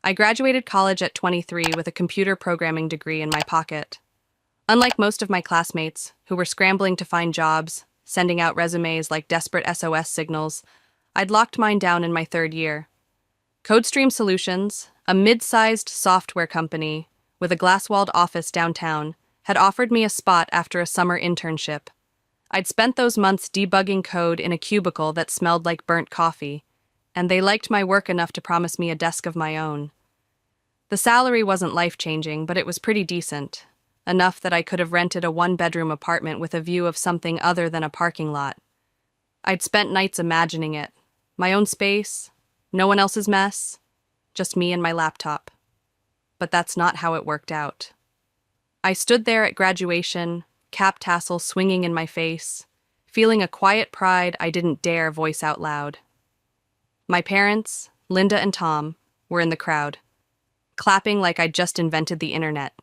I graduated college at 23 with a computer programming degree in my pocket. Unlike most of my classmates, who were scrambling to find jobs, sending out resumes like desperate SOS signals, I'd locked mine down in my third year. CodeStream Solutions, a mid-sized software company with a glass-walled office downtown, had offered me a spot after a summer internship. I'd spent those months debugging code in a cubicle that smelled like burnt coffee, and they liked my work enough to promise me a desk of my own. The salary wasn't life-changing, but it was pretty decent, enough that I could have rented a one-bedroom apartment with a view of something other than a parking lot. I'd spent nights imagining it. My own space, no one else's mess, just me and my laptop. But that's not how it worked out. I stood there at graduation, cap tassel swinging in my face, feeling a quiet pride I didn't dare voice out loud. My parents, Linda and Tom, were in the crowd, clapping like I'd just invented the internet.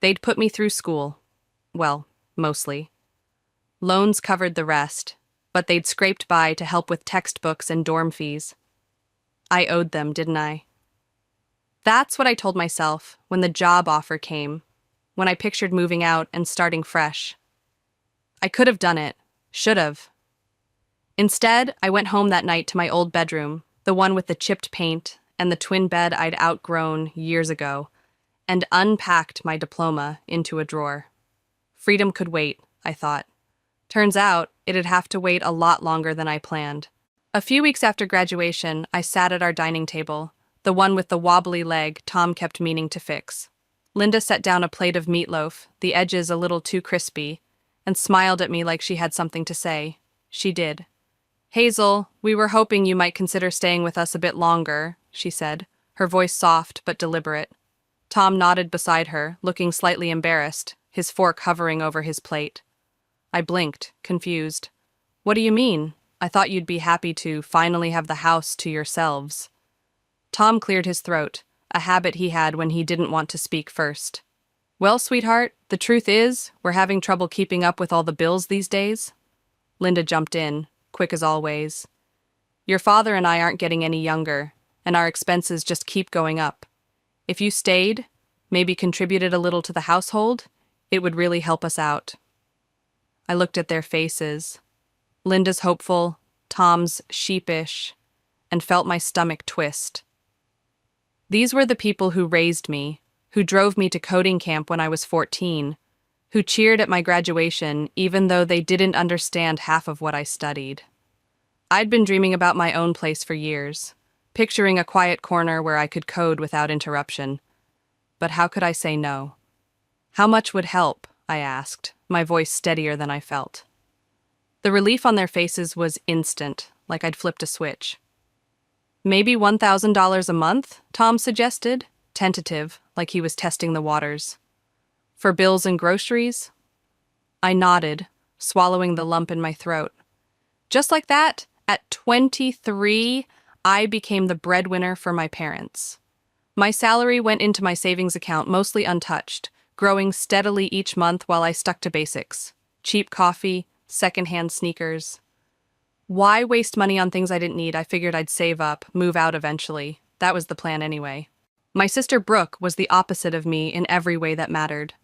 They'd put me through school. Well, mostly. Loans covered the rest, but they'd scraped by to help with textbooks and dorm fees. I owed them, didn't I? That's what I told myself when the job offer came, when I pictured moving out and starting fresh. I could have done it, should have. Instead, I went home that night to my old bedroom, the one with the chipped paint and the twin bed I'd outgrown years ago, and unpacked my diploma into a drawer. Freedom could wait, I thought. Turns out, it'd have to wait a lot longer than I planned. A few weeks after graduation, I sat at our dining table, the one with the wobbly leg Tom kept meaning to fix. Linda set down a plate of meatloaf, the edges a little too crispy, and smiled at me like she had something to say. She did. "Hazel, we were hoping you might consider staying with us a bit longer," she said, her voice soft but deliberate. Tom nodded beside her, looking slightly embarrassed, his fork hovering over his plate. I blinked, confused. "What do you mean? I thought you'd be happy to finally have the house to yourselves." Tom cleared his throat, a habit he had when he didn't want to speak first. "Well, sweetheart, the truth is, we're having trouble keeping up with all the bills these days." Linda jumped in, quick as always. "Your father and I aren't getting any younger, and our expenses just keep going up. If you stayed, maybe contributed a little to the household, it would really help us out." I looked at their faces. Linda's hopeful, Tom's sheepish, and felt my stomach twist. These were the people who raised me, who drove me to coding camp when I was 14, who cheered at my graduation even though they didn't understand half of what I studied. I'd been dreaming about my own place for years, picturing a quiet corner where I could code without interruption. But how could I say no? "How much would help?" I asked, my voice steadier than I felt. The relief on their faces was instant, like I'd flipped a switch. "Maybe $1,000 a month?" Tom suggested, tentative, like he was testing the waters. "For bills and groceries?" I nodded, swallowing the lump in my throat. Just like that, at 23, I became the breadwinner for my parents. My salary went into my savings account mostly untouched, growing steadily each month while I stuck to basics. Cheap coffee, secondhand sneakers. Why waste money on things I didn't need? I figured I'd save up, move out eventually. That was the plan anyway. My sister Brooke was the opposite of me in every way that mattered.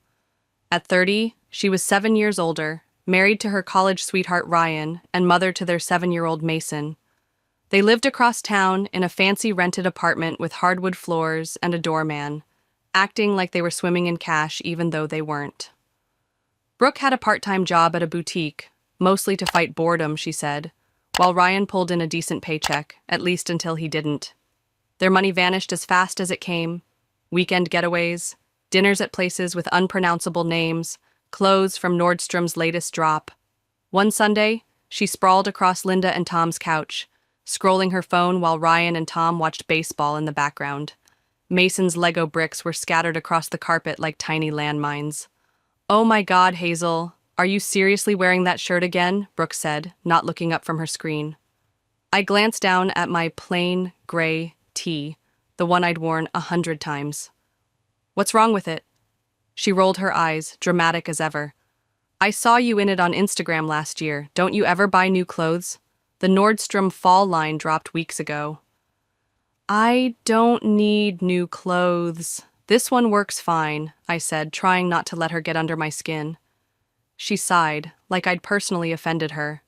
At 30, she was 7 years older, married to her college sweetheart Ryan, and mother to their 7-year-old Mason. They lived across town in a fancy rented apartment with hardwood floors and a doorman, acting like they were swimming in cash even though they weren't. Brooke had a part-time job at a boutique, mostly to fight boredom, she said, while Ryan pulled in a decent paycheck, at least until he didn't. Their money vanished as fast as it came. Weekend getaways, dinners at places with unpronounceable names, clothes from Nordstrom's latest drop. One Sunday, she sprawled across Linda and Tom's couch, scrolling her phone while Ryan and Tom watched baseball in the background. Mason's Lego bricks were scattered across the carpet like tiny landmines. "Oh my God, Hazel, are you seriously wearing that shirt again?" Brooke said, not looking up from her screen. I glanced down at my plain, gray tee, the one I'd worn 100 times. "What's wrong with it?" She rolled her eyes, dramatic as ever. "I saw you in it on Instagram last year. Don't you ever buy new clothes? The Nordstrom fall line dropped weeks ago." I don't need new clothes. This one works fine, I said, trying not to let her get under my skin. She sighed, like I'd personally offended her.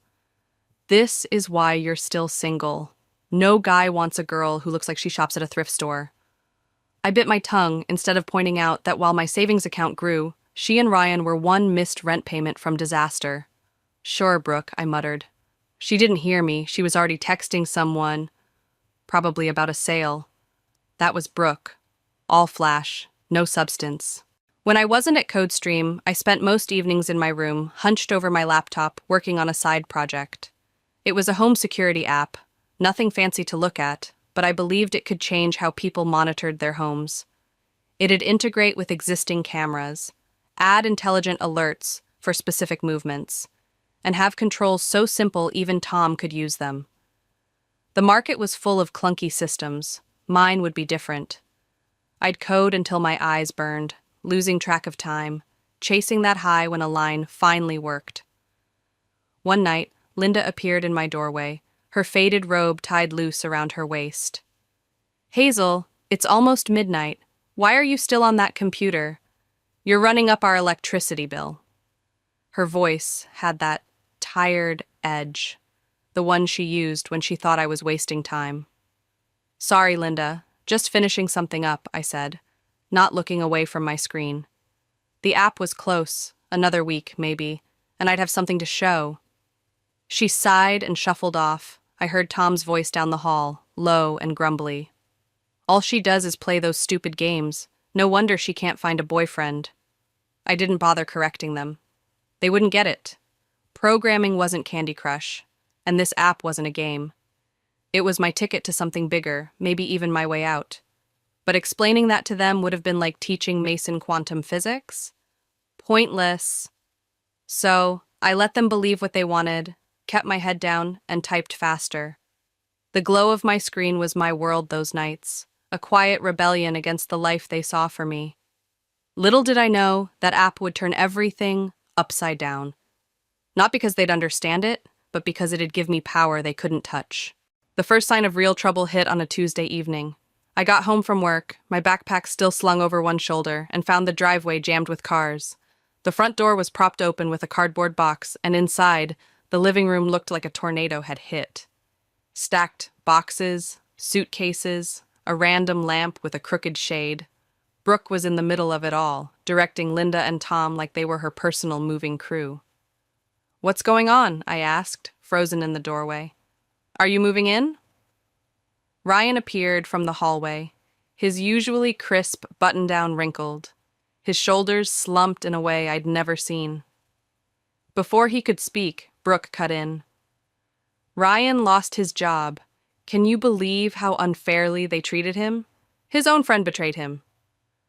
This is why you're still single. No guy wants a girl who looks like she shops at a thrift store. I bit my tongue instead of pointing out that while my savings account grew, she and Ryan were one missed rent payment from disaster. Sure, Brooke, I muttered. She didn't hear me. She was already texting someone, probably about a sale. That was Brooke. All flash, no substance. When I wasn't at CodeStream, I spent most evenings in my room, hunched over my laptop, working on a side project. It was a home security app, nothing fancy to look at, but I believed it could change how people monitored their homes. It'd integrate with existing cameras, add intelligent alerts for specific movements, and have controls so simple even Tom could use them. The market was full of clunky systems. Mine would be different. I'd code until my eyes burned, losing track of time, chasing that high when a line finally worked. One night, Linda appeared in my doorway, her faded robe tied loose around her waist. Hazel, it's almost midnight. Why are you still on that computer? You're running up our electricity bill. Her voice had that tired edge, the one she used when she thought I was wasting time. Sorry, Linda, just finishing something up, I said, not looking away from my screen. The app was close, another week, maybe, and I'd have something to show. She sighed and shuffled off. I heard Tom's voice down the hall, low and grumbly. All she does is play those stupid games. No wonder she can't find a boyfriend. I didn't bother correcting them. They wouldn't get it. Programming wasn't Candy Crush, and this app wasn't a game. It was my ticket to something bigger, maybe even my way out. But explaining that to them would have been like teaching Mason quantum physics. Pointless. So, I let them believe what they wanted, kept my head down, and typed faster. The glow of my screen was my world those nights, a quiet rebellion against the life they saw for me. Little did I know that app would turn everything upside down. Not because they'd understand it, but because it'd give me power they couldn't touch. The first sign of real trouble hit on a Tuesday evening. I got home from work, my backpack still slung over one shoulder, and found the driveway jammed with cars. The front door was propped open with a cardboard box, and inside, the living room looked like a tornado had hit. Stacked boxes, suitcases, a random lamp with a crooked shade. Brooke was in the middle of it all, directing Linda and Tom like they were her personal moving crew. What's going on? I asked, frozen in the doorway. Are you moving in? Ryan appeared from the hallway, his usually crisp button-down wrinkled, his shoulders slumped in a way I'd never seen. Before he could speak, Brooke cut in. Ryan lost his job. Can you believe how unfairly they treated him? His own friend betrayed him.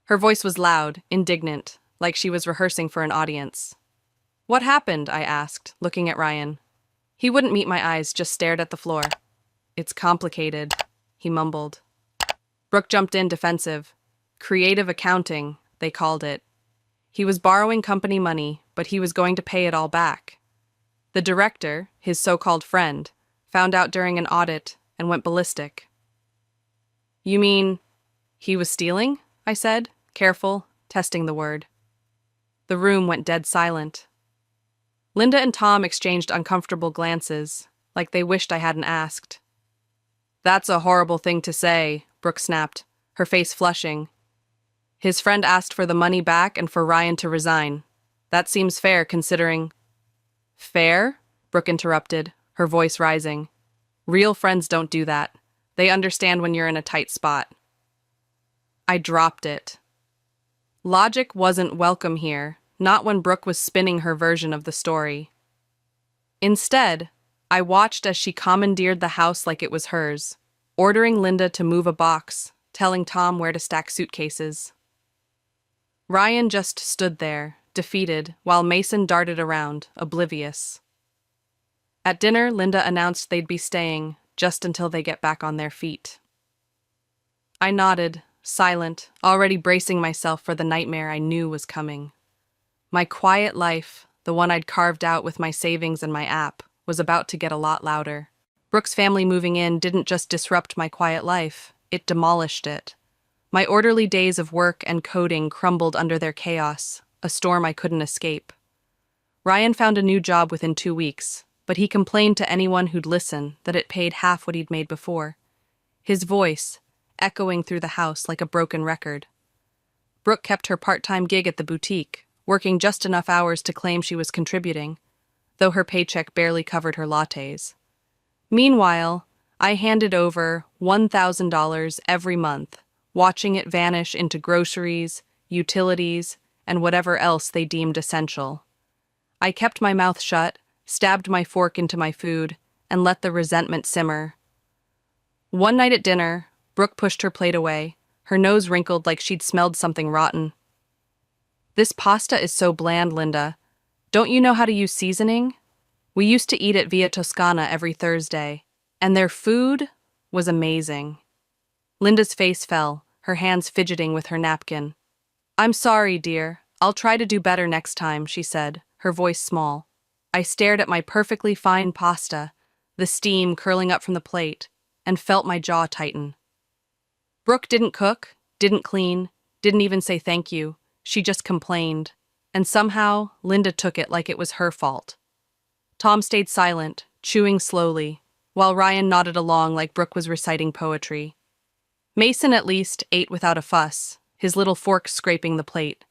Her voice was loud, indignant, like she was rehearsing for an audience. What happened? I asked, looking at Ryan. He wouldn't meet my eyes, just stared at the floor. It's complicated, he mumbled. Brooke jumped in defensive. Creative accounting, they called it. He was borrowing company money, but he was going to pay it all back. The director, his so-called friend, found out during an audit and went ballistic. You mean he was stealing? I said, careful, testing the word. The room went dead silent. Linda and Tom exchanged uncomfortable glances, like they wished I hadn't asked. That's a horrible thing to say, Brooke snapped, her face flushing. His friend asked for the money back and for Ryan to resign. That seems fair, considering... Fair? Brooke interrupted, her voice rising. Real friends don't do that. They understand when you're in a tight spot. I dropped it. Logic wasn't welcome here, not when Brooke was spinning her version of the story. Instead, I watched as she commandeered the house like it was hers, ordering Linda to move a box, telling Tom where to stack suitcases. Ryan just stood there, defeated, while Mason darted around, oblivious. At dinner, Linda announced they'd be staying, just until they get back on their feet. I nodded, silent, already bracing myself for the nightmare I knew was coming. My quiet life, the one I'd carved out with my savings and my app, was about to get a lot louder. Brooke's family moving in didn't just disrupt my quiet life, it demolished it. My orderly days of work and coding crumbled under their chaos, a storm I couldn't escape. Ryan found a new job within 2 weeks, but he complained to anyone who'd listen that it paid half what he'd made before. His voice, echoing through the house like a broken record. Brooke kept her part-time gig at the boutique, working just enough hours to claim she was contributing, though her paycheck barely covered her lattes. Meanwhile, I handed over $1,000 every month, watching it vanish into groceries, utilities, and whatever else they deemed essential. I kept my mouth shut, stabbed my fork into my food, and let the resentment simmer. One night at dinner, Brooke pushed her plate away, her nose wrinkled like she'd smelled something rotten. "This pasta is so bland, Linda. Don't you know how to use seasoning? We used to eat at Via Toscana every Thursday, and their food was amazing." Linda's face fell, her hands fidgeting with her napkin. "I'm sorry, dear. I'll try to do better next time," she said, her voice small. I stared at my perfectly fine pasta, the steam curling up from the plate, and felt my jaw tighten. Brooke didn't cook, didn't clean, didn't even say thank you. She just complained, and somehow Linda took it like it was her fault. Tom stayed silent, chewing slowly, while Ryan nodded along like Brooke was reciting poetry. Mason at least ate without a fuss, his little fork scraping the plate.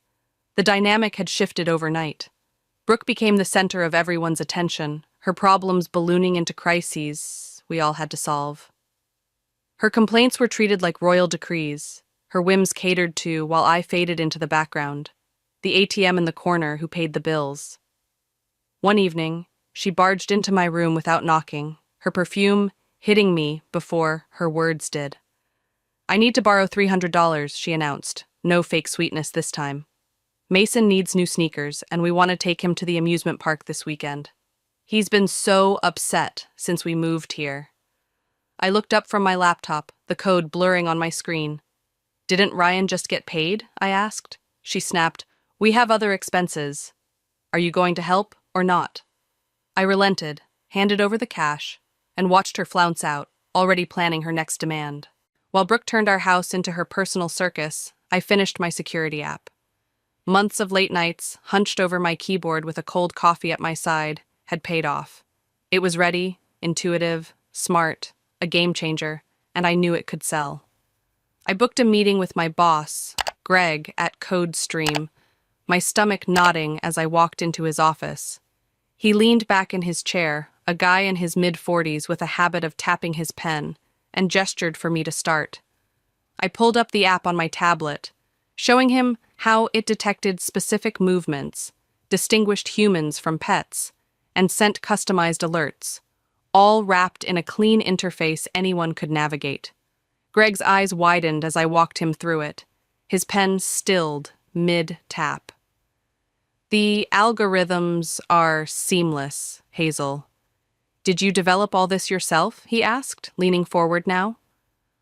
The dynamic had shifted overnight. Brooke became the center of everyone's attention, her problems ballooning into crises we all had to solve. Her complaints were treated like royal decrees, her whims catered to while I faded into the background, the ATM in the corner who paid the bills. One evening, she barged into my room without knocking, her perfume hitting me before her words did. "I need to borrow $300, she announced, no fake sweetness this time. "Mason needs new sneakers, and we want to take him to the amusement park this weekend. He's been so upset since we moved here." I looked up from my laptop, the code blurring on my screen. "Didn't Ryan just get paid?" I asked. She snapped, "We have other expenses. Are you going to help or not?" I relented, handed over the cash, and watched her flounce out, already planning her next demand. While Brooke turned our house into her personal circus, I finished my security app. Months of late nights, hunched over my keyboard with a cold coffee at my side, had paid off. It was ready, intuitive, smart, a game changer, and I knew it could sell. I booked a meeting with my boss, Greg, at CodeStream, my stomach nodding as I walked into his office. He leaned back in his chair, a guy in his mid-40s with a habit of tapping his pen, and gestured for me to start. I pulled up the app on my tablet, showing him how it detected specific movements, distinguished humans from pets, and sent customized alerts, all wrapped in a clean interface anyone could navigate. Greg's eyes widened as I walked him through it, his pen stilled mid-tap. "The algorithms are seamless, Hazel. Did you develop all this yourself?" he asked, leaning forward now.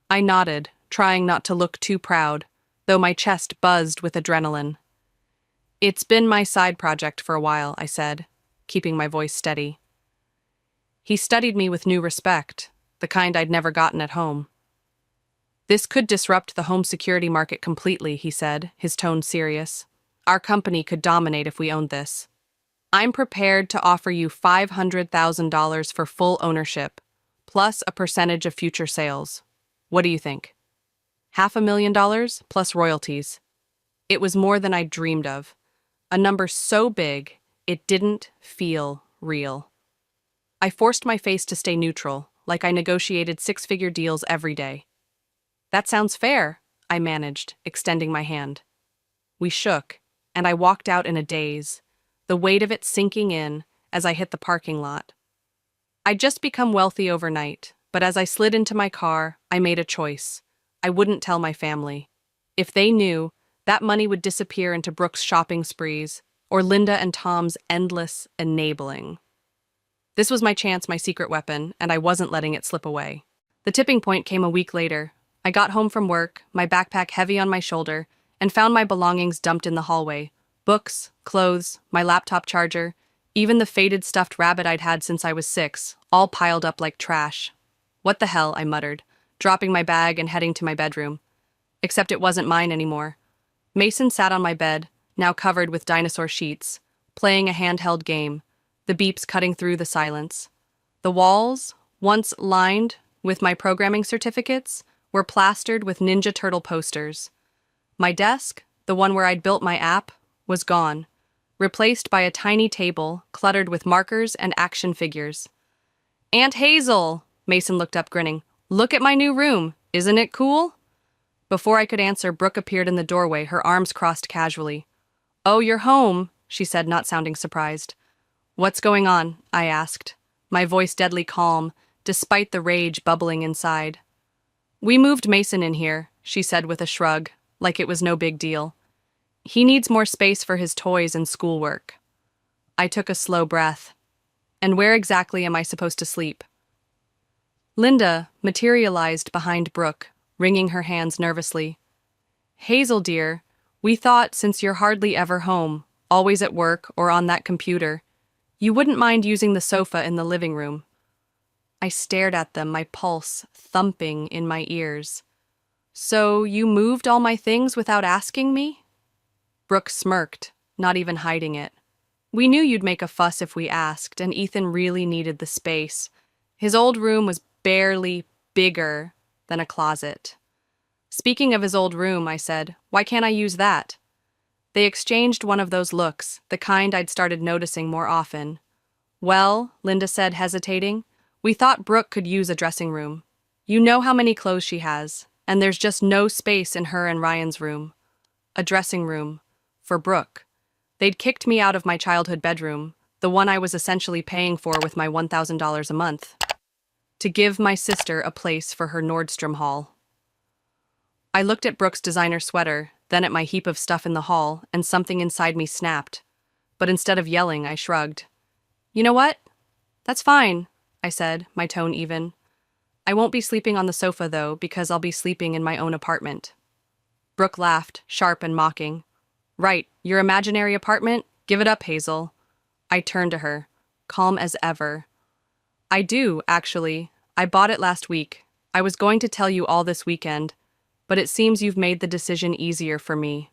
I nodded, trying not to look too proud, though my chest buzzed with adrenaline. "It's been my side project for a while," I said, keeping my voice steady. He studied me with new respect, the kind I'd never gotten at home. "This could disrupt the home security market completely," he said, his tone serious. "Our company could dominate if we owned this. I'm prepared to offer you $500,000 for full ownership, plus a percentage of future sales. What do you think? $500,000 plus royalties." It was more than I'd dreamed of. A number so big, it didn't feel real. I forced my face to stay neutral, like I negotiated six-figure deals every day. "That sounds fair," I managed, extending my hand. We shook, and I walked out in a daze, the weight of it sinking in as I hit the parking lot. I'd just become wealthy overnight, but as I slid into my car, I made a choice. I wouldn't tell my family. If they knew, that money would disappear into Brooke's shopping sprees, or Linda and Tom's endless enabling. This was my chance, my secret weapon, and I wasn't letting it slip away. The tipping point came a week later. I got home from work, my backpack heavy on my shoulder, and found my belongings dumped in the hallway. Books, clothes, my laptop charger, even the faded stuffed rabbit I'd had since I was 6, all piled up like trash. "What the hell," I muttered, dropping my bag and heading to my bedroom. Except it wasn't mine anymore. Mason sat on my bed, now covered with dinosaur sheets, playing a handheld game, the beeps cutting through the silence. The walls, once lined with my programming certificates, were plastered with Ninja Turtle posters. My desk, the one where I'd built my app, was gone, replaced by a tiny table cluttered with markers and action figures. "Aunt Hazel!" Mason looked up grinning. "Look at my new room. Isn't it cool?" Before I could answer, Brooke appeared in the doorway, her arms crossed casually. "Oh, you're home," she said, not sounding surprised. "What's going on?" I asked, my voice deadly calm, despite the rage bubbling inside. "We moved Mason in here," she said with a shrug, like it was no big deal. "He needs more space for his toys and schoolwork." I took a slow breath. "And where exactly am I supposed to sleep?" Linda materialized behind Brooke, wringing her hands nervously. "Hazel, dear, we thought since you're hardly ever home, always at work or on that computer, you wouldn't mind using the sofa in the living room." I stared at them, my pulse thumping in my ears. "So you moved all my things without asking me?" Brooke smirked, not even hiding it. "We knew you'd make a fuss if we asked, and Ethan really needed the space. His old room was barely bigger than a closet." "Speaking of his old room," I said, "why can't I use that?" They exchanged one of those looks, the kind I'd started noticing more often. "Well," Linda said, hesitating, "we thought Brooke could use a dressing room. You know how many clothes she has, and there's just no space in her and Ryan's room. A dressing room. For Brooke. They'd kicked me out of my childhood bedroom, the one I was essentially paying for with my $1,000 a month, to give my sister a place for her Nordstrom haul." I looked at Brooke's designer sweater, then at my heap of stuff in the hall, and something inside me snapped. But instead of yelling, I shrugged. "You know what? That's fine," I said, my tone even. "I won't be sleeping on the sofa, though, because I'll be sleeping in my own apartment." Brooke laughed, sharp and mocking. "Right, your imaginary apartment? Give it up, Hazel." I turned to her, calm as ever. "I do, actually. I bought it last week. I was going to tell you all this weekend, but it seems you've made the decision easier for me."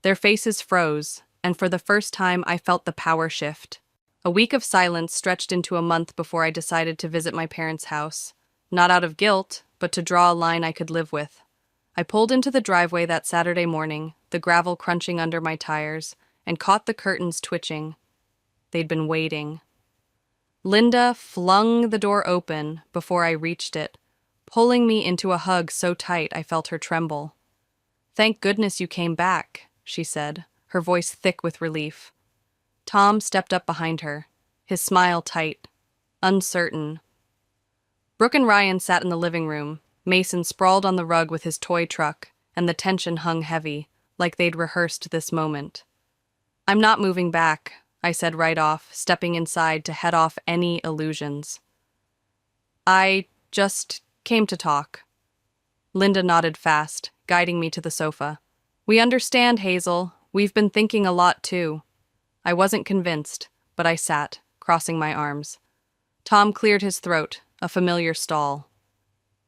Their faces froze, and for the first time I felt the power shift. A week of silence stretched into a month before I decided to visit my parents' house. Not out of guilt, but to draw a line I could live with. I pulled into the driveway that Saturday morning, the gravel crunching under my tires, and caught the curtains twitching. They'd been waiting. Linda flung the door open before I reached it, pulling me into a hug so tight I felt her tremble. "Thank goodness you came back," she said, her voice thick with relief. Tom stepped up behind her, his smile tight, uncertain. Brooke and Ryan sat in the living room, Mason sprawled on the rug with his toy truck, and the tension hung heavy, like they'd rehearsed this moment. "I'm not moving back," I said right off, stepping inside to head off any illusions. "I just came to talk." Linda nodded fast, guiding me to the sofa. "We understand, Hazel. We've been thinking a lot, too." I wasn't convinced, but I sat, crossing my arms. Tom cleared his throat, a familiar stall.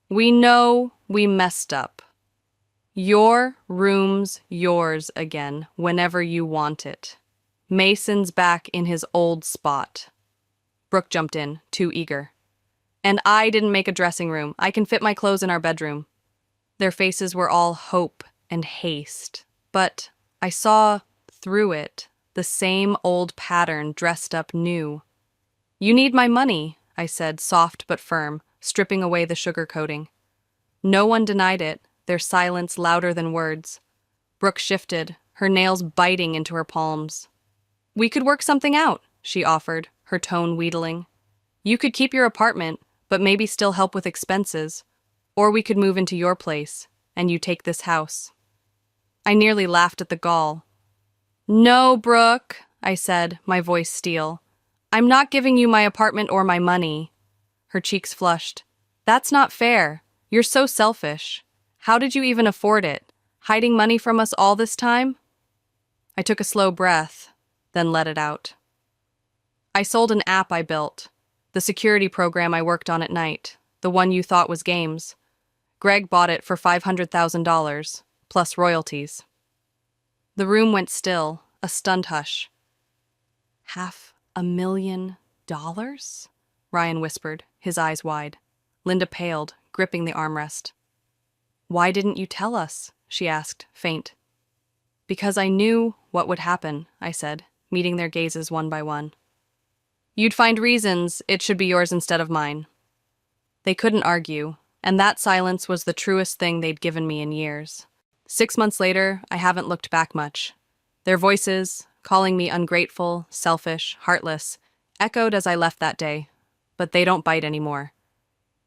"We know we messed up. Your room's yours again, whenever you want it. Mason's back in his old spot." Brooke jumped in, too eager. "And I didn't make a dressing room. I can fit my clothes in our bedroom." Their faces were all hope and haste, but I saw, through it, the same old pattern dressed up new. "You need my money," I said, soft but firm, stripping away the sugar coating. No one denied it, their silence louder than words. Brooke shifted, her nails biting into her palms. "We could work something out," she offered, her tone wheedling. "You could keep your apartment, but maybe still help with expenses. Or we could move into your place, and you take this house." I nearly laughed at the gall. "No, Brooke," I said, my voice steel. "I'm not giving you my apartment or my money." Her cheeks flushed. "That's not fair. You're so selfish. How did you even afford it? Hiding money from us all this time?" I took a slow breath, then let it out. "I sold an app I built. The security program I worked on at night. The one you thought was games. Greg bought it for $500,000, plus royalties. The room went still, a stunned hush. $500,000? Ryan whispered, his eyes wide. Linda paled, gripping the armrest. Why didn't you tell us? She asked, faint. Because I knew what would happen, I said, meeting their gazes one by one. You'd find reasons it should be yours instead of mine. They couldn't argue, and that silence was the truest thing they'd given me in years. 6 months later, I haven't looked back much. Their voices, calling me ungrateful, selfish, heartless, echoed as I left that day, but they don't bite anymore.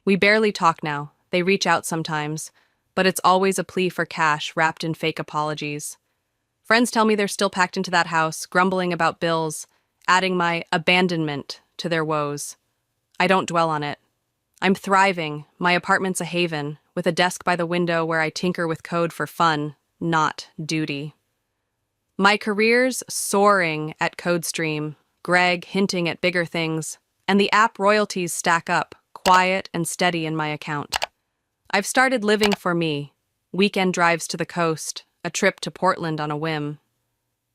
We barely talk now. They reach out sometimes, but it's always a plea for cash wrapped in fake apologies. Friends tell me they're still packed into that house, grumbling about bills, adding my abandonment to their woes. I don't dwell on it. I'm thriving. My apartment's a haven, with a desk by the window where I tinker with code for fun, not duty. My career's soaring at CodeStream, Greg hinting at bigger things, and the app royalties stack up, quiet and steady in my account. I've started living for me, weekend drives to the coast, a trip to Portland on a whim.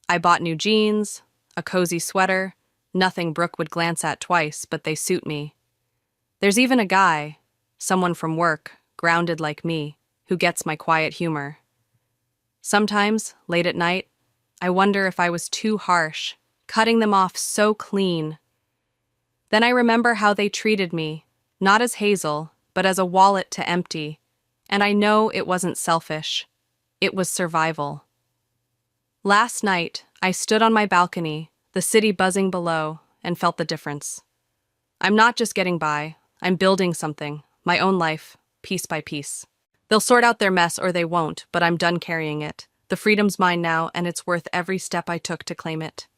I bought new jeans, a cozy sweater, nothing Brooke would glance at twice, but they suit me. There's even a guy, someone from work, grounded like me, who gets my quiet humor. Sometimes, late at night, I wonder if I was too harsh, cutting them off so clean. Then I remember how they treated me, not as Hazel, but as a wallet to empty, and I know it wasn't selfish. It was survival. Last night, I stood on my balcony, the city buzzing below, and felt the difference. I'm not just getting by, I'm building something, my own life, piece by piece. They'll sort out their mess or they won't, but I'm done carrying it. The freedom's mine now, and it's worth every step I took to claim it.